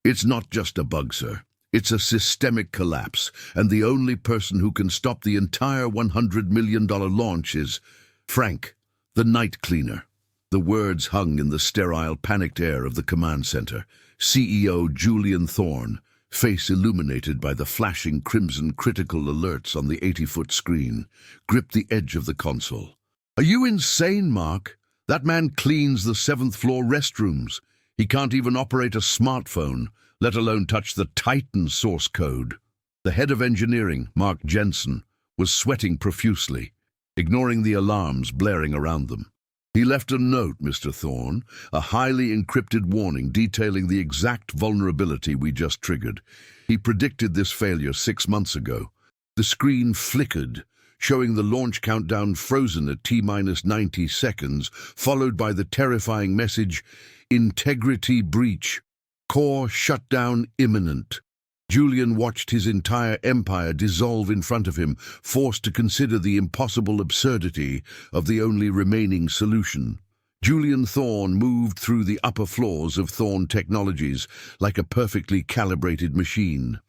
It's not just a bug, sir. It's a systemic collapse, and the only person who can stop the entire $100 million launch is Frank, the night cleaner. The words hung in the sterile, panicked air of the command center. CEO Julian Thorne, face illuminated by the flashing crimson critical alerts on the 80-foot screen, gripped the edge of the console. "Are you insane, Mark? That man cleans the 7th-floor restrooms. He can't even operate a smartphone, let alone touch the Titan source code." The head of engineering, Mark Jensen, was sweating profusely, ignoring the alarms blaring around them. "He left a note, Mr. Thorne, a highly encrypted warning detailing the exact vulnerability we just triggered. He predicted this failure 6 months ago." The screen flickered, showing the launch countdown frozen at T-minus 90 seconds, followed by the terrifying message, "Integrity breach. Core shutdown imminent." Julian watched his entire empire dissolve in front of him, forced to consider the impossible absurdity of the only remaining solution. Julian Thorne moved through the upper floors of Thorne Technologies like a perfectly calibrated machine.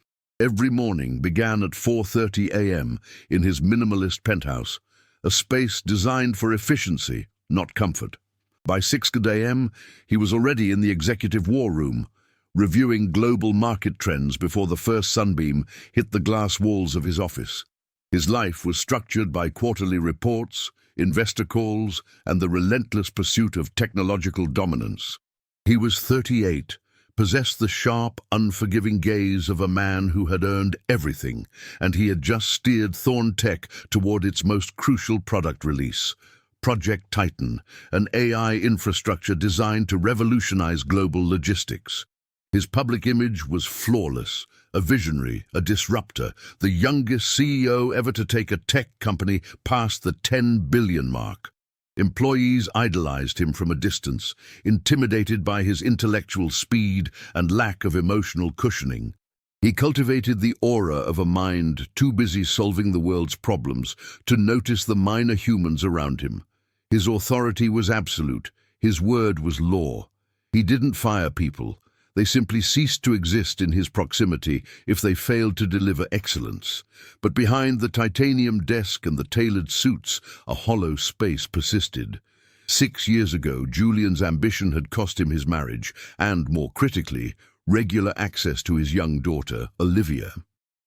Every morning began at 4:30 a.m. in his minimalist penthouse, a space designed for efficiency, not comfort. By 6 a.m., he was already in the executive war room, reviewing global market trends before the first sunbeam hit the glass walls of his office. His life was structured by quarterly reports, investor calls, and the relentless pursuit of technological dominance. He was 38, possessed the sharp, unforgiving gaze of a man who had earned everything, and he had just steered Thorne Tech toward its most crucial product release, Project Titan, an AI infrastructure designed to revolutionize global logistics. His public image was flawless, a visionary, a disruptor, the youngest CEO ever to take a tech company past the 10 billion mark. Employees idolized him from a distance, intimidated by his intellectual speed and lack of emotional cushioning. He cultivated the aura of a mind too busy solving the world's problems to notice the minor humans around him. His authority was absolute. His word was law. He didn't fire people. They simply ceased to exist in his proximity if they failed to deliver excellence. But behind the titanium desk and the tailored suits, a hollow space persisted. 6 years ago, Julian's ambition had cost him his marriage and, more critically, regular access to his young daughter, Olivia.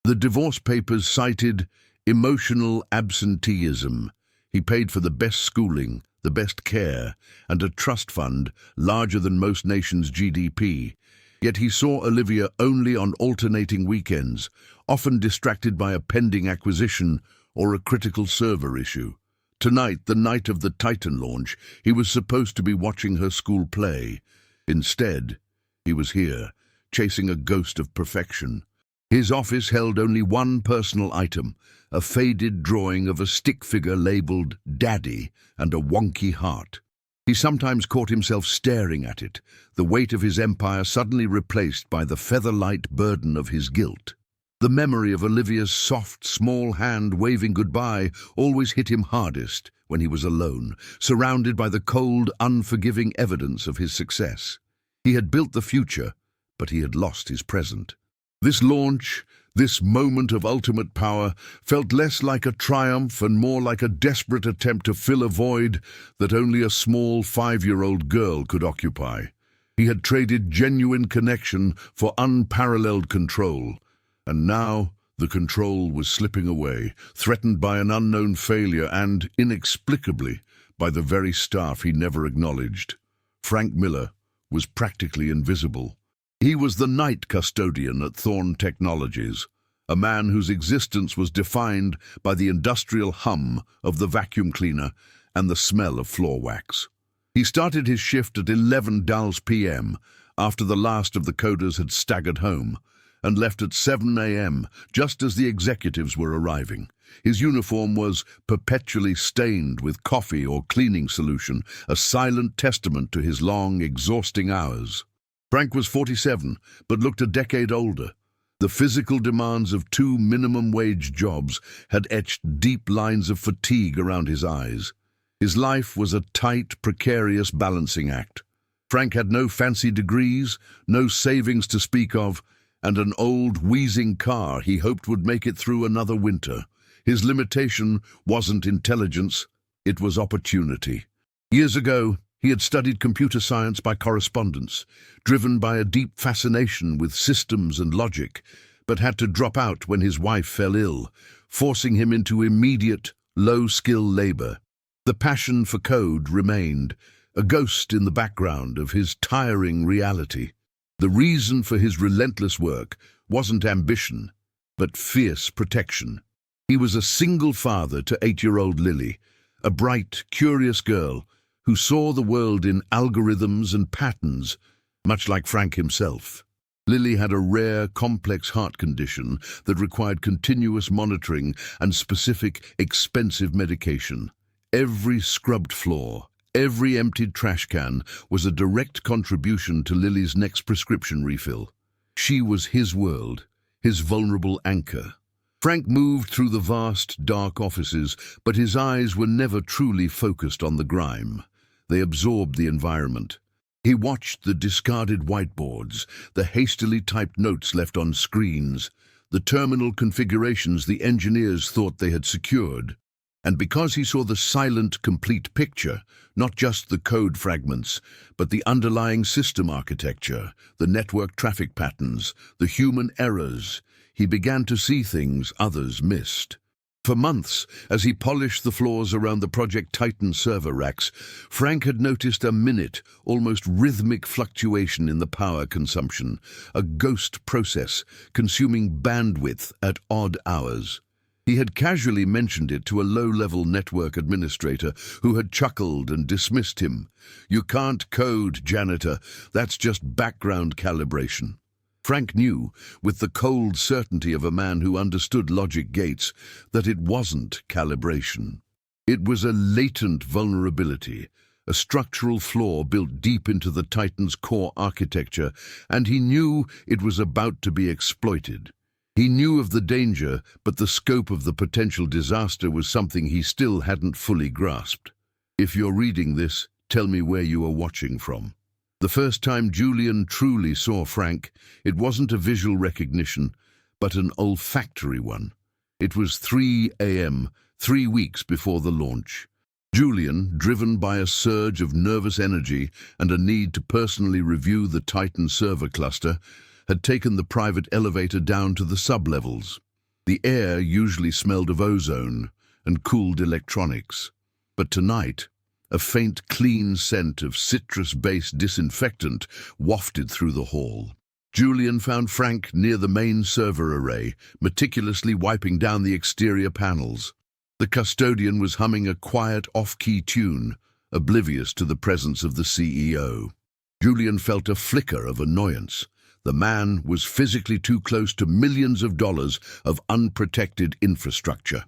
The divorce papers cited emotional absenteeism. He paid for the best schooling, the best care, and a trust fund larger than most nations' GDP. Yet he saw Olivia only on alternating weekends, often distracted by a pending acquisition or a critical server issue. Tonight, the night of the Titan launch, he was supposed to be watching her school play. Instead, he was here, chasing a ghost of perfection. His office held only one personal item, a faded drawing of a stick figure labeled Daddy and a wonky heart. He sometimes caught himself staring at it, the weight of his empire suddenly replaced by the feather-light burden of his guilt. The memory of Olivia's soft, small hand waving goodbye always hit him hardest when he was alone, surrounded by the cold, unforgiving evidence of his success. He had built the future, but he had lost his present. This launch, this moment of ultimate power, felt less like a triumph and more like a desperate attempt to fill a void that only a small 5-year-old girl could occupy. He had traded genuine connection for unparalleled control, and now the control was slipping away, threatened by an unknown failure and, inexplicably, by the very staff he never acknowledged. Frank Miller was practically invisible. He was the night custodian at Thorne Technologies, a man whose existence was defined by the industrial hum of the vacuum cleaner and the smell of floor wax. He started his shift at 11 p.m. after the last of the coders had staggered home, and left at 7 a.m. just as the executives were arriving. His uniform was perpetually stained with coffee or cleaning solution, a silent testament to his long, exhausting hours. Frank was 47, but looked a decade older. The physical demands of 2 minimum-wage jobs had etched deep lines of fatigue around his eyes. His life was a tight, precarious balancing act. Frank had no fancy degrees, no savings to speak of, and an old, wheezing car he hoped would make it through another winter. His limitation wasn't intelligence, it was opportunity. Years ago, he had studied computer science by correspondence, driven by a deep fascination with systems and logic, but had to drop out when his wife fell ill, forcing him into immediate, low-skill labor. The passion for code remained, a ghost in the background of his tiring reality. The reason for his relentless work wasn't ambition, but fierce protection. He was a single father to 8-year-old Lily, a bright, curious girl who saw the world in algorithms and patterns, much like Frank himself. Lily had a rare, complex heart condition that required continuous monitoring and specific, expensive medication. Every scrubbed floor, every emptied trash can was a direct contribution to Lily's next prescription refill. She was his world, his vulnerable anchor. Frank moved through the vast, dark offices, but his eyes were never truly focused on the grime. They absorbed the environment. He watched the discarded whiteboards, the hastily typed notes left on screens, the terminal configurations the engineers thought they had secured. And because he saw the silent, complete picture, not just the code fragments, but the underlying system architecture, the network traffic patterns, the human errors, he began to see things others missed. For months, as he polished the floors around the Project Titan server racks, Frank had noticed a minute, almost rhythmic fluctuation in the power consumption, a ghost process consuming bandwidth at odd hours. He had casually mentioned it to a low-level network administrator who had chuckled and dismissed him. "You can't code, Janitor. That's just background calibration." Frank knew, with the cold certainty of a man who understood logic gates, that it wasn't calibration. It was a latent vulnerability, a structural flaw built deep into the Titan's core architecture, and he knew it was about to be exploited. He knew of the danger, but the scope of the potential disaster was something he still hadn't fully grasped. If you're reading this, tell me where you are watching from. The first time Julian truly saw Frank, it wasn't a visual recognition, but an olfactory one. It was 3 a.m., 3 weeks before the launch. Julian, driven by a surge of nervous energy and a need to personally review the Titan server cluster, had taken the private elevator down to the sub-levels. The air usually smelled of ozone and cooled electronics, but tonight, a faint, clean scent of citrus-based disinfectant wafted through the hall. Julian found Frank near the main server array, meticulously wiping down the exterior panels. The custodian was humming a quiet, off-key tune, oblivious to the presence of the CEO. Julian felt a flicker of annoyance. The man was physically too close to millions of dollars of unprotected infrastructure.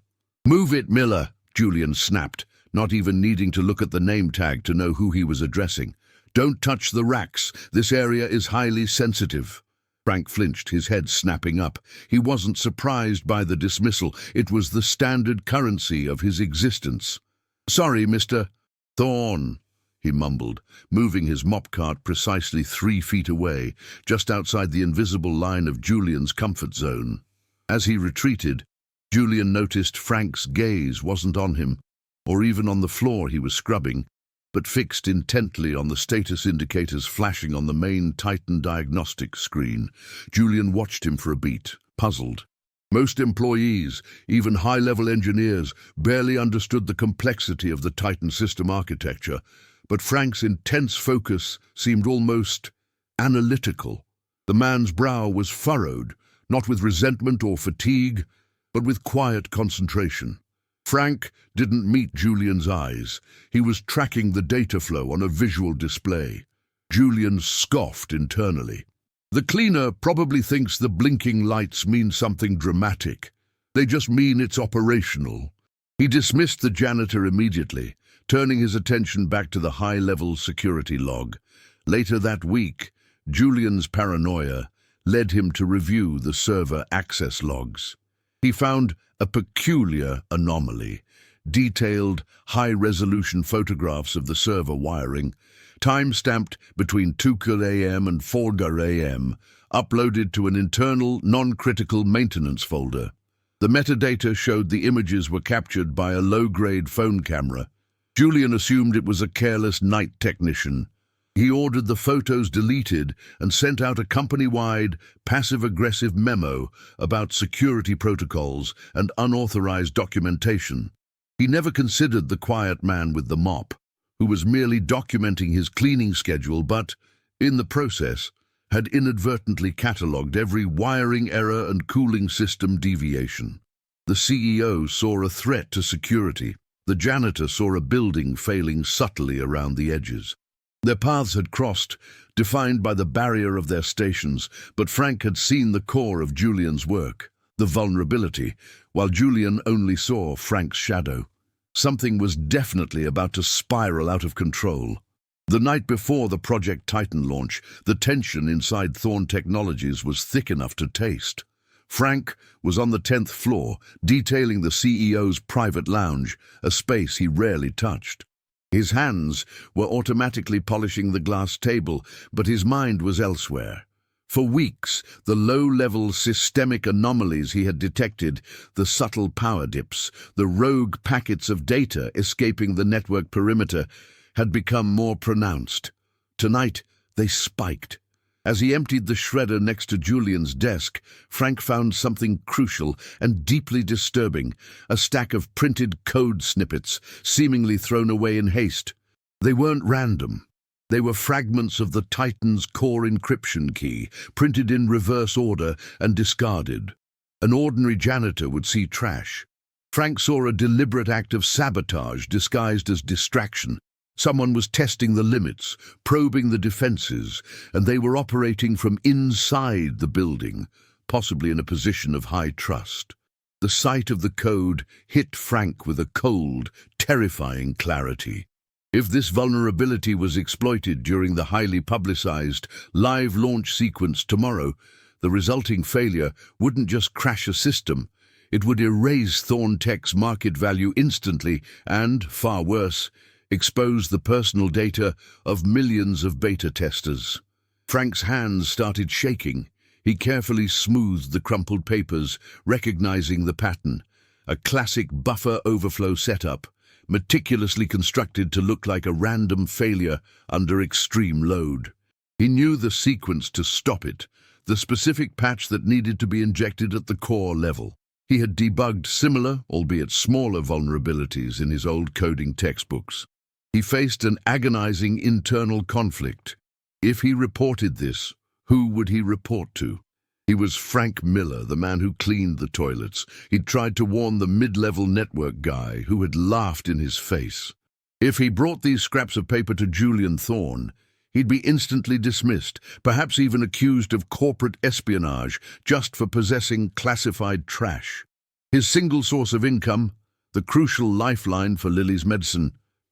"Move it, Miller," Julian snapped, not even needing to look at the name tag to know who he was addressing. "Don't touch the racks. This area is highly sensitive." Frank flinched, his head snapping up. He wasn't surprised by the dismissal. It was the standard currency of his existence. "Sorry, Mr. Thorne," he mumbled, moving his mop cart precisely 3 feet away, just outside the invisible line of Julian's comfort zone. As he retreated, Julian noticed Frank's gaze wasn't on him, or even on the floor he was scrubbing, but fixed intently on the status indicators flashing on the main Titan diagnostic screen. Julian watched him for a beat, puzzled. Most employees, even high-level engineers, barely understood the complexity of the Titan system architecture, but Frank's intense focus seemed almost analytical. The man's brow was furrowed, not with resentment or fatigue, but with quiet concentration. Frank didn't meet Julian's eyes. He was tracking the data flow on a visual display. Julian scoffed internally. "The cleaner probably thinks the blinking lights mean something dramatic. They just mean it's operational." He dismissed the janitor immediately, turning his attention back to the high-level security log. Later that week, Julian's paranoia led him to review the server access logs. He found a peculiar anomaly: detailed, high-resolution photographs of the server wiring, time-stamped between 2 a.m. and 4 a.m., uploaded to an internal, non-critical maintenance folder. The metadata showed the images were captured by a low-grade phone camera. Julian assumed it was a careless night technician. He ordered the photos deleted and sent out a company-wide, passive-aggressive memo about security protocols and unauthorized documentation. He never considered the quiet man with the mop, who was merely documenting his cleaning schedule but, in the process, had inadvertently catalogued every wiring error and cooling system deviation. The CEO saw a threat to security. The janitor saw a building failing subtly around the edges. Their paths had crossed, defined by the barrier of their stations, but Frank had seen the core of Julian's work, the vulnerability, while Julian only saw Frank's shadow. Something was definitely about to spiral out of control. The night before the Project Titan launch, the tension inside Thorn Technologies was thick enough to taste. Frank was on the 10th floor, detailing the CEO's private lounge, a space he rarely touched. His hands were automatically polishing the glass table, but his mind was elsewhere. For weeks, the low-level systemic anomalies he had detected, the subtle power dips, the rogue packets of data escaping the network perimeter, had become more pronounced. Tonight, they spiked. As he emptied the shredder next to Julian's desk, Frank found something crucial and deeply disturbing, a stack of printed code snippets, seemingly thrown away in haste. They weren't random. They were fragments of the Titan's core encryption key, printed in reverse order and discarded. An ordinary janitor would see trash. Frank saw a deliberate act of sabotage disguised as distraction. Someone was testing the limits, probing the defenses, and they were operating from inside the building, possibly in a position of high trust. The sight of the code hit Frank with a cold, terrifying clarity. If this vulnerability was exploited during the highly publicized live launch sequence tomorrow, the resulting failure wouldn't just crash a system, it would erase Thorn Tech's market value instantly and, far worse, expose the personal data of millions of beta testers. Frank's hands started shaking. He carefully smoothed the crumpled papers, recognizing the pattern. A classic buffer overflow setup, meticulously constructed to look like a random failure under extreme load. He knew the sequence to stop it, the specific patch that needed to be injected at the core level. He had debugged similar, albeit smaller, vulnerabilities in his old coding textbooks. He faced an agonizing internal conflict. If he reported this, who would he report to? He was Frank Miller, the man who cleaned the toilets. He'd tried to warn the mid-level network guy, who had laughed in his face. If he brought these scraps of paper to Julian Thorn, he'd be instantly dismissed, perhaps even accused of corporate espionage just for possessing classified trash. His single source of income, the crucial lifeline for Lily's medicine,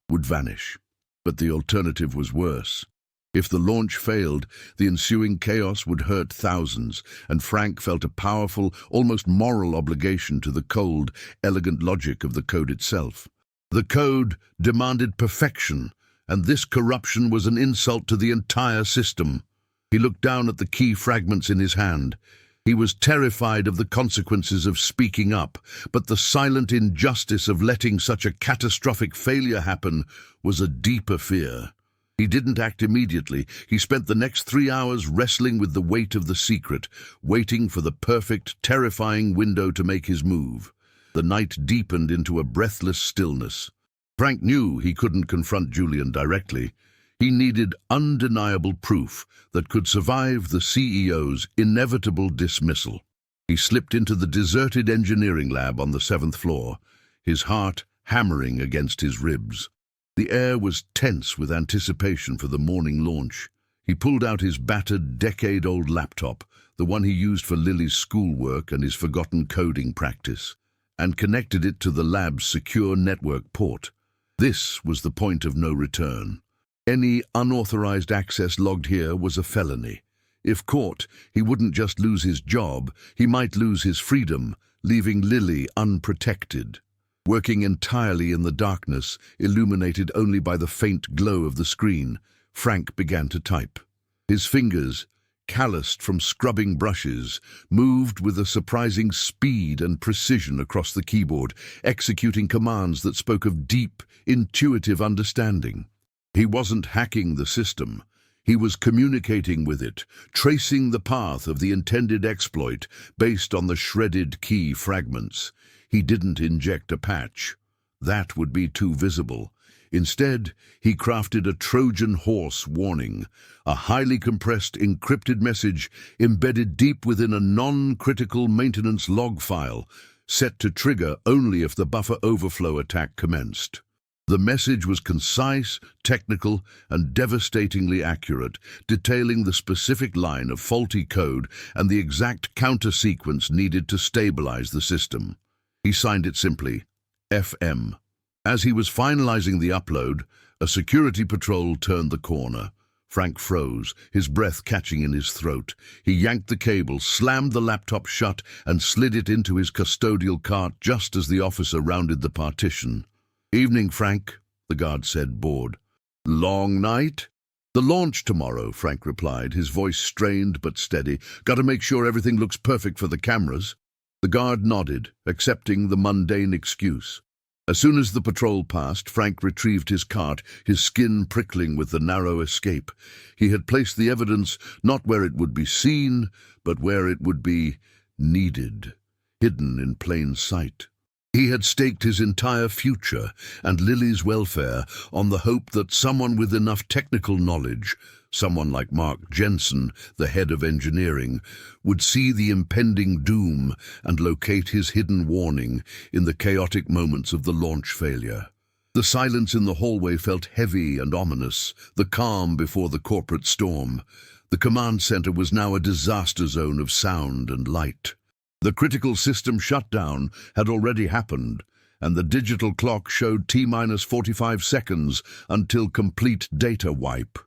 would vanish. But the alternative was worse. If the launch failed, the ensuing chaos would hurt thousands, and Frank felt a powerful, almost moral obligation to the cold, elegant logic of the code itself. The code demanded perfection, and this corruption was an insult to the entire system. He looked down at the key fragments in his hand. He was terrified of the consequences of speaking up, but the silent injustice of letting such a catastrophic failure happen was a deeper fear. He didn't act immediately. He spent the next 3 hours wrestling with the weight of the secret, waiting for the perfect, terrifying window to make his move. The night deepened into a breathless stillness. Frank knew he couldn't confront Julian directly. He needed undeniable proof that could survive the CEO's inevitable dismissal. He slipped into the deserted engineering lab on the 7th floor, his heart hammering against his ribs. The air was tense with anticipation for the morning launch. He pulled out his battered, decade-old laptop, the one he used for Lily's schoolwork and his forgotten coding practice, and connected it to the lab's secure network port. This was the point of no return. Any unauthorized access logged here was a felony. If caught, he wouldn't just lose his job, he might lose his freedom, leaving Lily unprotected. Working entirely in the darkness, illuminated only by the faint glow of the screen, Frank began to type. His fingers, calloused from scrubbing brushes, moved with a surprising speed and precision across the keyboard, executing commands that spoke of deep, intuitive understanding. He wasn't hacking the system. He was communicating with it, tracing the path of the intended exploit based on the shredded key fragments. He didn't inject a patch. That would be too visible. Instead, he crafted a Trojan horse warning, a highly compressed, encrypted message embedded deep within a non-critical maintenance log file, set to trigger only if the buffer overflow attack commenced. The message was concise, technical, and devastatingly accurate, detailing the specific line of faulty code and the exact counter-sequence needed to stabilize the system. He signed it simply, FM. As he was finalizing the upload, a security patrol turned the corner. Frank froze, his breath catching in his throat. He yanked the cable, slammed the laptop shut, and slid it into his custodial cart just as the officer rounded the partition. "Evening, Frank," the guard said, bored. "Long night?" "The launch tomorrow," Frank replied, his voice strained but steady. "Got to make sure everything looks perfect for the cameras." The guard nodded, accepting the mundane excuse. As soon as the patrol passed, Frank retrieved his cart, his skin prickling with the narrow escape. He had placed the evidence not where it would be seen, but where it would be needed, hidden in plain sight. He had staked his entire future and Lily's welfare on the hope that someone with enough technical knowledge, someone like Mark Jensen, the head of engineering, would see the impending doom and locate his hidden warning in the chaotic moments of the launch failure. The silence in the hallway felt heavy and ominous, the calm before the corporate storm. The command center was now a disaster zone of sound and light. The critical system shutdown had already happened, and the digital clock showed T-minus 45 seconds until complete data wipe.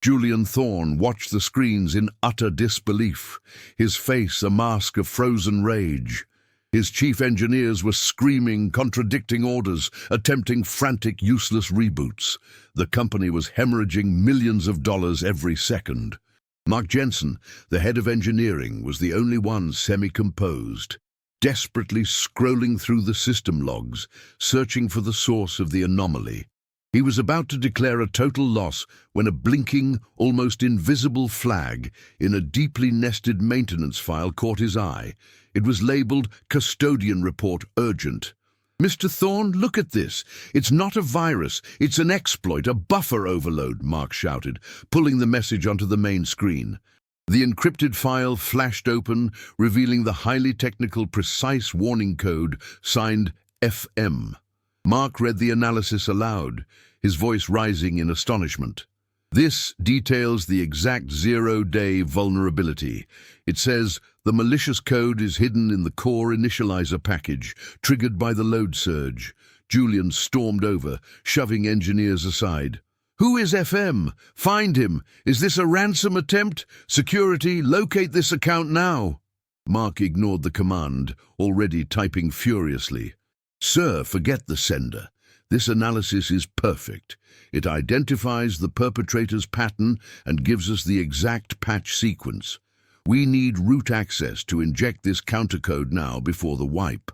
Julian Thorne watched the screens in utter disbelief, his face a mask of frozen rage. His chief engineers were screaming, contradicting orders, attempting frantic, useless reboots. The company was hemorrhaging millions of dollars every second. Mark Jensen, the head of engineering, was the only one semi-composed, desperately scrolling through the system logs, searching for the source of the anomaly. He was about to declare a total loss when a blinking, almost invisible flag in a deeply nested maintenance file caught his eye. It was labeled Custodian Report Urgent. "Mr. Thorne, look at this. It's not a virus. It's an exploit, a buffer overload," Mark shouted, pulling the message onto the main screen. The encrypted file flashed open, revealing the highly technical, precise warning code signed FM. Mark read the analysis aloud, his voice rising in astonishment. "This details the exact zero-day vulnerability. It says the malicious code is hidden in the core initializer package, triggered by the load surge." Julian stormed over, shoving engineers aside. "Who is FM? Find him! Is this a ransom attempt? Security, locate this account now!" Mark ignored the command, already typing furiously. "Sir, forget the sender. This analysis is perfect. It identifies the perpetrator's pattern and gives us the exact patch sequence. We need root access to inject this countercode now before the wipe."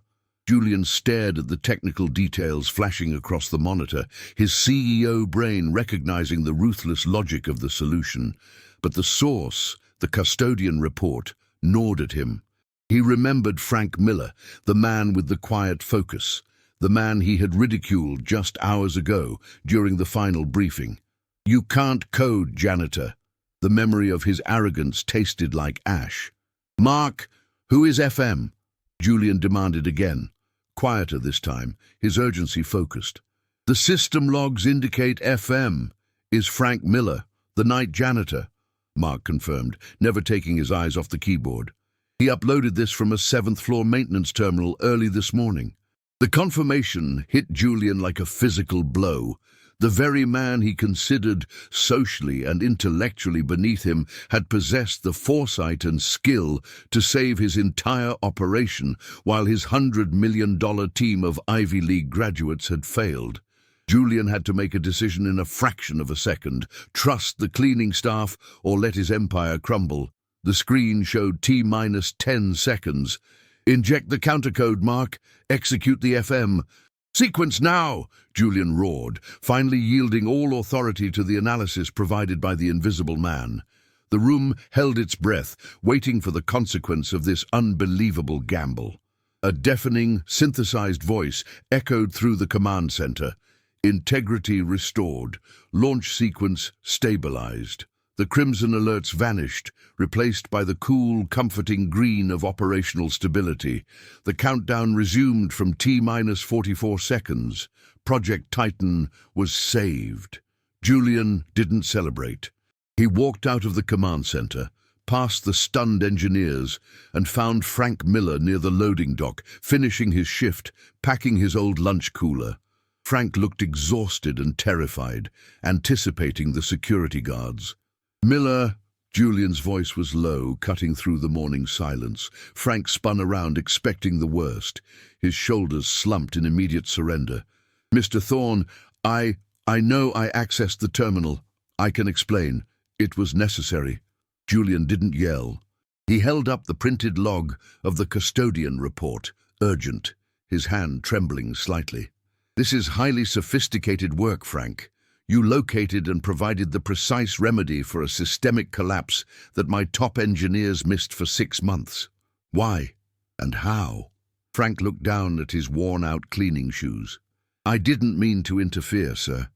Julian stared at the technical details flashing across the monitor, his CEO brain recognizing the ruthless logic of the solution. But the source, the custodian report, gnawed at him. He remembered Frank Miller, the man with the quiet focus, the man he had ridiculed just hours ago during the final briefing. "You can't code, Janitor." The memory of his arrogance tasted like ash. "Mark, who is FM?" Julian demanded again, quieter this time, his urgency focused. "The system logs indicate FM is Frank Miller, the night janitor," Mark confirmed, never taking his eyes off the keyboard. "He uploaded this from a 7th-floor maintenance terminal early this morning." The confirmation hit Julian like a physical blow. The very man he considered socially and intellectually beneath him had possessed the foresight and skill to save his entire operation while his $100 million team of Ivy League graduates had failed. Julian had to make a decision in a fraction of a second. Trust the cleaning staff or let his empire crumble. The screen showed T-minus 10 seconds. Inject the countercode, Mark. Execute the FM. Sequence now, Julian roared, finally yielding all authority to the analysis provided by the Invisible Man. The room held its breath, waiting for the consequence of this unbelievable gamble. A deafening, synthesized voice echoed through the command center. Integrity restored. Launch sequence stabilized. The crimson alerts vanished, replaced by the cool, comforting green of operational stability. The countdown resumed from T-minus 44 seconds. Project Titan was saved. Julian didn't celebrate. He walked out of the command center, past the stunned engineers, and found Frank Miller near the loading dock, finishing his shift, packing his old lunch cooler. Frank looked exhausted and terrified, anticipating the security guards. Miller, Julian's voice was low, cutting through the morning silence. Frank spun around, expecting the worst. His shoulders slumped in immediate surrender. Mr. Thorne, I know I accessed the terminal. I can explain. It was necessary. Julian didn't yell. He held up the printed log of the custodian report, urgent, his hand trembling slightly. This is highly sophisticated work, Frank. You located and provided the precise remedy for a systemic collapse that my top engineers missed for 6 months. Why? And how? Frank looked down at his worn-out cleaning shoes. I didn't mean to interfere, sir.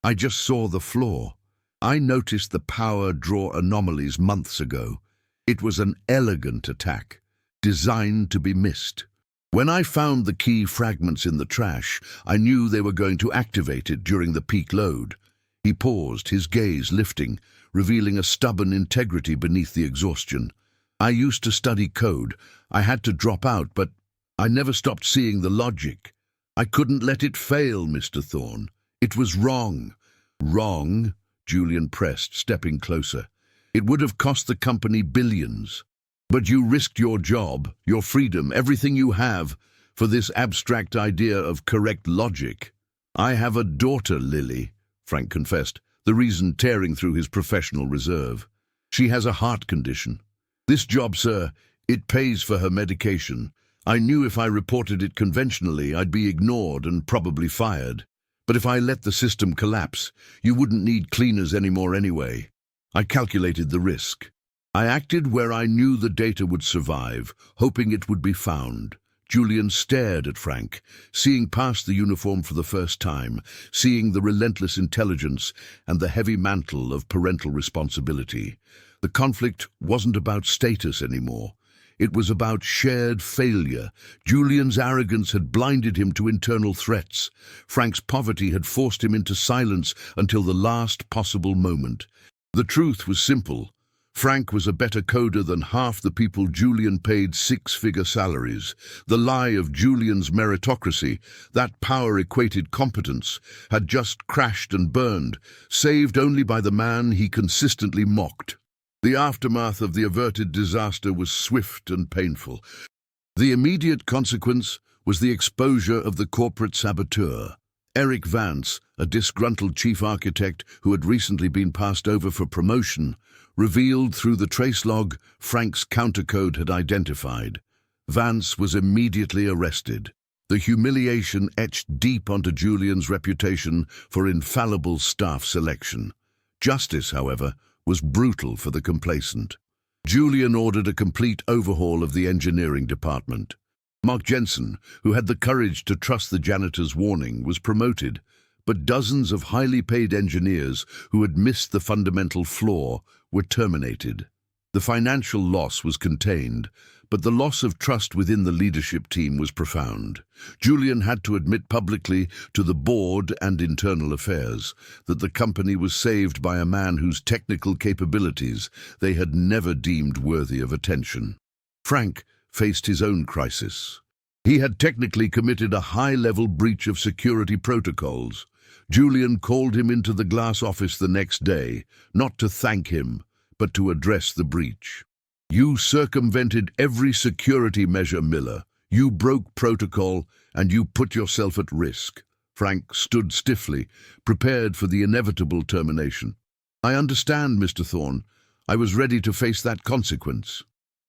I just saw the flaw. I noticed the power draw anomalies months ago. It was an elegant attack, designed to be missed. When I found the key fragments in the trash, I knew they were going to activate it during the peak load. He paused, his gaze lifting, revealing a stubborn integrity beneath the exhaustion. I used to study code. I had to drop out, but I never stopped seeing the logic. I couldn't let it fail, Mr. Thorne. It was wrong. Wrong? Julian pressed, stepping closer. It would have cost the company billions. But you risked your job, your freedom, everything you have, for this abstract idea of correct logic. I have a daughter, Lily, Frank confessed, the reason tearing through his professional reserve. She has a heart condition. This job, sir, it pays for her medication. I knew if I reported it conventionally, I'd be ignored and probably fired. But if I let the system collapse, you wouldn't need cleaners anymore anyway. I calculated the risk. I acted where I knew the data would survive, hoping it would be found. Julian stared at Frank, seeing past the uniform for the first time, seeing the relentless intelligence and the heavy mantle of parental responsibility. The conflict wasn't about status anymore. It was about shared failure. Julian's arrogance had blinded him to internal threats. Frank's poverty had forced him into silence until the last possible moment. The truth was simple. Frank was a better coder than half the people Julian paid 6-figure salaries. The lie of Julian's meritocracy, that power-equated competence, had just crashed and burned, saved only by the man he consistently mocked. The aftermath of the averted disaster was swift and painful. The immediate consequence was the exposure of the corporate saboteur. Eric Vance, a disgruntled chief architect who had recently been passed over for promotion, revealed through the trace log Frank's countercode had identified. Vance was immediately arrested. The humiliation etched deep onto Julian's reputation for infallible staff selection. Justice, however, was brutal for the complacent. Julian ordered a complete overhaul of the engineering department. Mark Jensen, who had the courage to trust the janitor's warning, was promoted, but dozens of highly paid engineers who had missed the fundamental flaw were terminated. The financial loss was contained, but the loss of trust within the leadership team was profound. Julian had to admit publicly to the board and internal affairs that the company was saved by a man whose technical capabilities they had never deemed worthy of attention. Frank faced his own crisis. He had technically committed a high-level breach of security protocols. Julian called him into the glass office the next day, not to thank him, but to address the breach. You circumvented every security measure, Miller. You broke protocol, and you put yourself at risk. Frank stood stiffly, prepared for the inevitable termination. "I understand, Mr. Thorne. I was ready to face that consequence."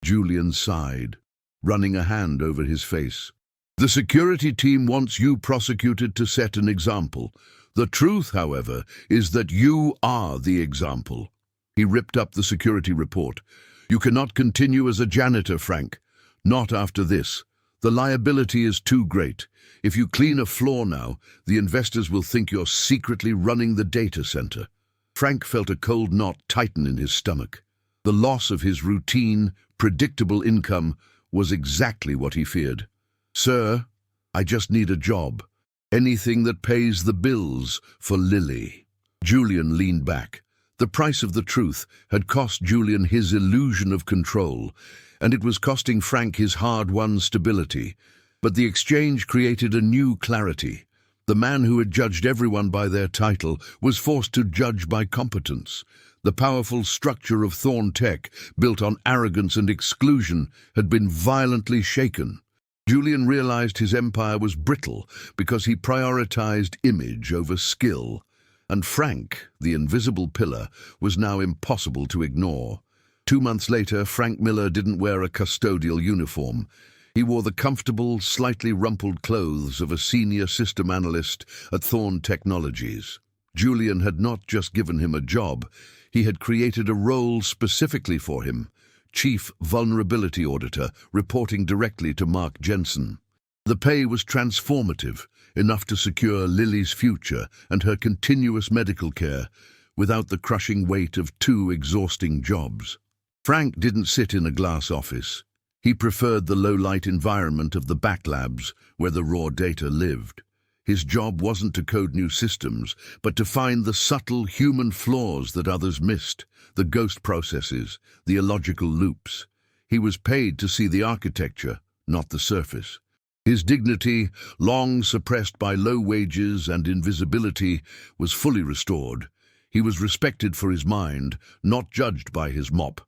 Julian sighed, running a hand over his face. "The security team wants you prosecuted to set an example. The truth, however, is that you are the example." He ripped up the security report. "You cannot continue as a janitor, Frank. Not after this. The liability is too great. If you clean a floor now, the investors will think you're secretly running the data center." Frank felt a cold knot tighten in his stomach. The loss of his routine, predictable income was exactly what he feared. "Sir, I just need a job. Anything that pays the bills for Lily." Julian leaned back. The price of the truth had cost Julian his illusion of control, and it was costing Frank his hard-won stability. But the exchange created a new clarity. The man who had judged everyone by their title was forced to judge by competence. The powerful structure of Thorne Tech, built on arrogance and exclusion, had been violently shaken. Julian realized his empire was brittle because he prioritized image over skill. And Frank, the invisible pillar, was now impossible to ignore. 2 months later, Frank Miller didn't wear a custodial uniform. He wore the comfortable, slightly rumpled clothes of a senior system analyst at Thorne Technologies. Julian had not just given him a job, he had created a role specifically for him. Chief Vulnerability Auditor, reporting directly to Mark Jensen. The pay was transformative, enough to secure Lily's future and her continuous medical care, without the crushing weight of 2 exhausting jobs. Frank didn't sit in a glass office. He preferred the low-light environment of the back labs, where the raw data lived. His job wasn't to code new systems, but to find the subtle human flaws that others missed, the ghost processes, the illogical loops. He was paid to see the architecture, not the surface. His dignity, long suppressed by low wages and invisibility, was fully restored. He was respected for his mind, not judged by his mop.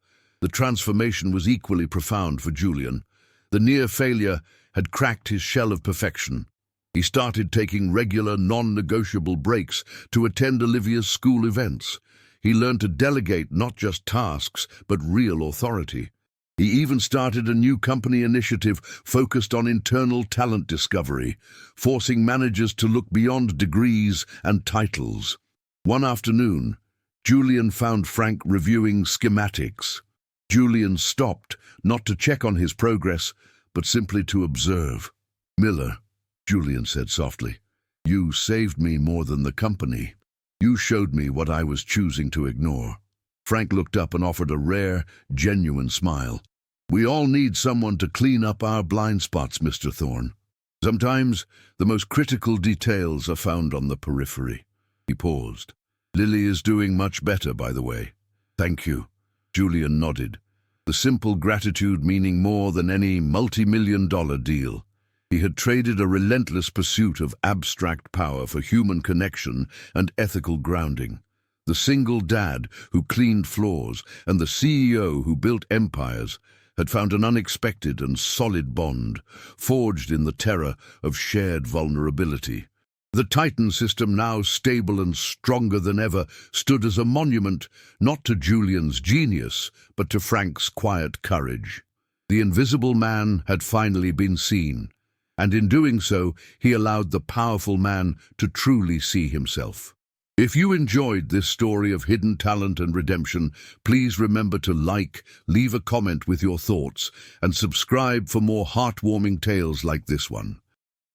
The transformation was equally profound for Julian. The near failure had cracked his shell of perfection. He started taking regular, non-negotiable breaks to attend Olivia's school events. He learned to delegate not just tasks, but real authority. He even started a new company initiative focused on internal talent discovery, forcing managers to look beyond degrees and titles. One afternoon, Julian found Frank reviewing schematics. Julian stopped, not to check on his progress, but simply to observe. "Miller," Julian said softly, "you saved me more than the company. You showed me what I was choosing to ignore." Frank looked up and offered a rare, genuine smile. "We all need someone to clean up our blind spots, Mr. Thorne. Sometimes the most critical details are found on the periphery." He paused. "Lily is doing much better, by the way." "Thank you." Julian nodded, the simple gratitude meaning more than any multi-million-dollar deal. He had traded a relentless pursuit of abstract power for human connection and ethical grounding. The single dad who cleaned floors and the CEO who built empires had found an unexpected and solid bond, forged in the terror of shared vulnerability. The Titan system, now stable and stronger than ever, stood as a monument not to Julian's genius, but to Frank's quiet courage. The invisible man had finally been seen, and in doing so, he allowed the powerful man to truly see himself. If you enjoyed this story of hidden talent and redemption, please remember to like, leave a comment with your thoughts, and subscribe for more heartwarming tales like this one.